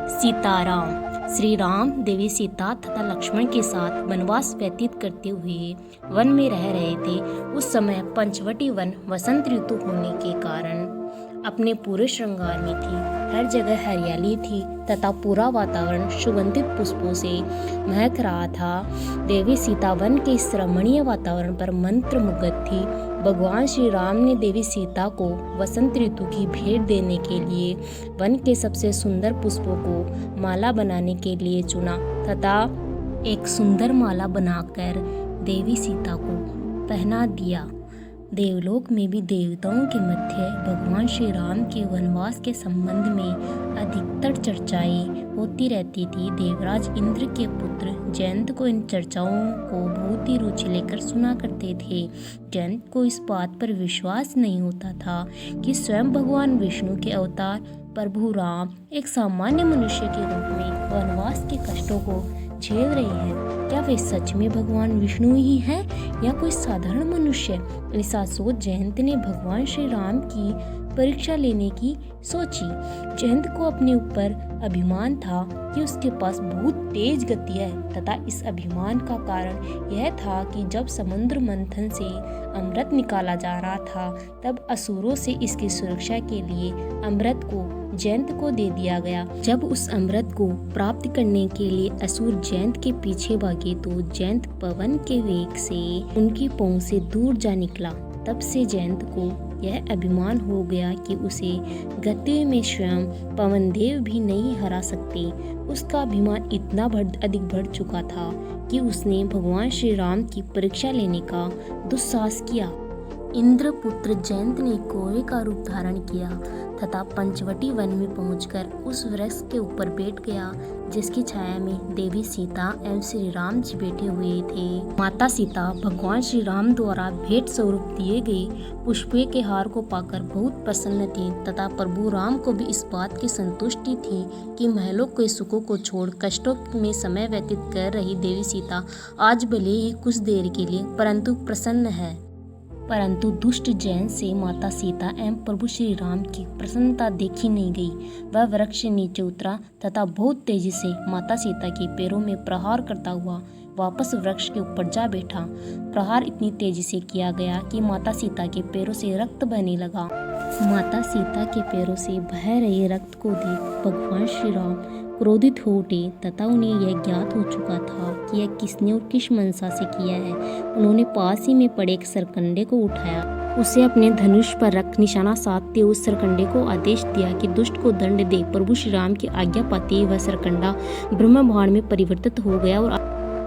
सीताराम। श्री राम देवी सीता तथा लक्ष्मण के साथ वनवास व्यतीत करते हुए वन में रह रहे थे। उस समय पंचवटी वन वसंत ऋतु होने के कारण अपने पूरे श्रृंगार में थी। हर जगह हरियाली थी तथा पूरा वातावरण सुगंधित पुष्पों से महक रहा था। देवी सीता वन के इस रमणीय वातावरण पर मंत्रमुग्ध थी। भगवान श्री राम ने देवी सीता को वसंत ऋतु की भेंट देने के लिए वन के सबसे सुंदर पुष्पों को माला बनाने के लिए चुना तथा एक सुंदर माला बनाकर देवी सीता को पहना दिया। देवलोक में भी देवताओं के मध्य भगवान श्री राम के वनवास के संबंध में अधिकतर चर्चाएं होती रहती थी। देवराज इंद्र के पुत्र जयंत को इन चर्चाओं को बहुत ही रुचि लेकर सुना करते थे। जयंत को इस बात पर विश्वास नहीं होता था कि स्वयं भगवान विष्णु के अवतार प्रभु राम एक सामान्य मनुष्य के रूप में वनवास के कष्टों को झेल रहे हैं। क्या वे सच में भगवान विष्णु ही हैं या कोई साधारण मनुष्य? ऐसा सोच जयंत ने भगवान श्री राम की परीक्षा लेने की सोची। जयंत को अपने ऊपर अभिमान था कि उसके पास बहुत तेज गति है तथा इस अभिमान का कारण यह था कि जब समुद्र मंथन से अमृत निकाला जा रहा था तब असुरों से इसकी सुरक्षा के लिए अमृत को जयंत को दे दिया गया। जब उस अमृत को प्राप्त करने के लिए असुर जयंत के पीछे भागे तो जयंत पवन के वेग से उनकी पहुंच से दूर जा निकला। तब से जयंत को यह अभिमान हो गया कि उसे गति में स्वयं पवनदेव भी नहीं हरा सकते। उसका अभिमान इतना अधिक बढ़ चुका था कि उसने भगवान श्री राम की परीक्षा लेने का दुस्साहस किया। इंद्रपुत्र जयंत ने कोए का रूप धारण किया तथा पंचवटी वन में पहुंचकर उस वृक्ष के ऊपर बैठ गया जिसकी छाया में देवी सीता एवं श्री राम जी बैठे हुए थे। माता सीता भगवान श्री राम द्वारा भेंट स्वरूप दिए गए पुष्पों के हार को पाकर बहुत प्रसन्न थी तथा प्रभु राम को भी इस बात की संतुष्टि थी कि महलों के सुखों को छोड़ कष्टों में समय व्यतीत कर रही देवी सीता आज भले ही कुछ देर के लिए परंतु प्रसन्न है। परंतु दुष्ट जयंत से माता सीता एवं प्रभु श्री राम की प्रसन्नता देखी नहीं गई। वह वृक्ष से नीचे उतरा तथा बहुत तेजी से माता सीता के पैरों में प्रहार करता हुआ वापस वृक्ष के ऊपर जा बैठा। प्रहार इतनी तेजी से किया गया कि माता सीता के पैरों से रक्त बहने लगा। माता सीता के पैरों से बह रहे रक्त को देख भगवान श्री राम क्रोधित हो उठे तथा उन्हें यह ज्ञात हो चुका था कि यह किसने और किस मनसा से किया है। उन्होंने पास ही में पड़े एक सरकंडे को उठाया, उसे अपने धनुष पर रख निशाना साधते उस सरकंडे को आदेश दिया कि दुष्ट को दंड दे। प्रभु श्री राम की आज्ञा पाते ही वह सरकंडा ब्रह्म बाण में परिवर्तित हो गया और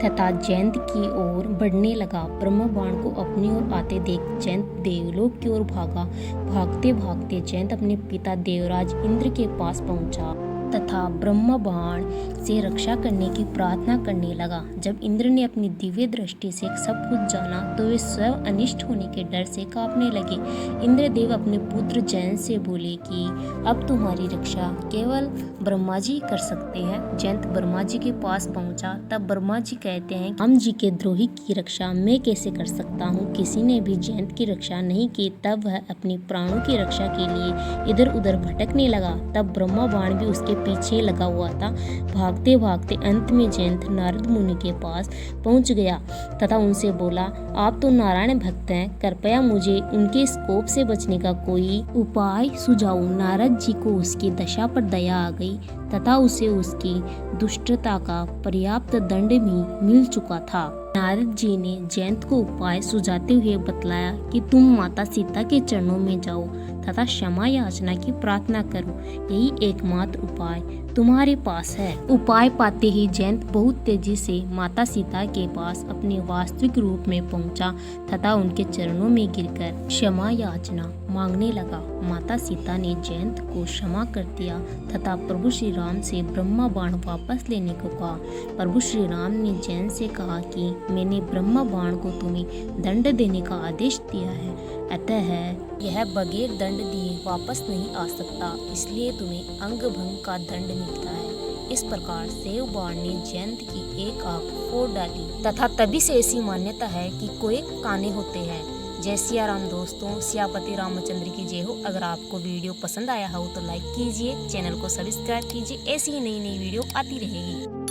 तथा जयंत की ओर बढ़ने लगा। ब्रह्म बाण को अपनी ओर आते देख जयंत देवलोक की ओर भागा। भागते भागते जयंत अपने पिता देवराज इंद्र के पास पहुंचा तथा ब्रह्म बाण से रक्षा करने की प्रार्थना करने लगा। जब इंद्र ने अपनी दिव्य दृष्टि से सब कुछ जाना तो वे स्वयं अनिष्ट होने के डर से कांपने लगे। इंद्रदेव अपने पुत्र जयंत से बोले कि अब तुम्हारी रक्षा केवल ब्रह्मा जी कर सकते हैं। जयंत ब्रह्मा जी के पास पहुंचा तब ब्रह्मा जी कहते हैं, राम जी के द्रोही की रक्षा मैं कैसे कर सकता हूँ। किसी ने भी जयंत की रक्षा नहीं की। तब वह अपनी प्राणों की रक्षा के लिए इधर उधर भटकने लगा। तब ब्रह्मा बाण भी उसके पीछे लगा हुआ था। भागते भागते अंत में जयंत नारद मुनि के पास पहुंच गया तथा उनसे बोला, आप तो नारायण भक्त हैं, कृपया मुझे उनके इस कोप से बचने का कोई उपाय सुझाओ। नारद जी को उसकी दशा पर दया आ गई तथा उसे उसकी दुष्टता का पर्याप्त दंड भी मिल चुका था। नारद जी ने जयंत को उपाय सुझाते हुए बतलाया कि तुम माता सीता के चरणों में जाओ तथा क्षमा याचना की प्रार्थना करो। यही एकमात्र उपाय तुम्हारे पास है। उपाय पाते ही जयंत बहुत तेजी से माता सीता के पास अपने वास्तविक रूप में पहुंचा तथा उनके चरणों में गिरकर क्षमा याचना मांगने लगा। माता सीता ने जयंत को क्षमा कर दिया तथा प्रभु श्री राम से ब्रह्मा बाण वापस लेने को कहा। प्रभु श्री राम ने जयंत से कहा कि मैंने ब्रह्मा बाण को तुम्हें दंड देने का आदेश दिया है, अतः यह बगैर दंड दिए वापस नहीं आ सकता, इसलिए तुम्हें अंग भंग का दंड मिलता है। इस प्रकार सेव बाण ने जयंत की एक आंख फोड़ डाली तथा तभी से ऐसी मान्यता है कि कोए काने होते हैं जय सिया राम दोस्तों, सियापति रामचंद्र की जय हो। अगर आपको वीडियो पसंद आया हो तो लाइक कीजिए, चैनल को सब्सक्राइब कीजिए। ऐसी ही नई नई वीडियो आती रहेगी।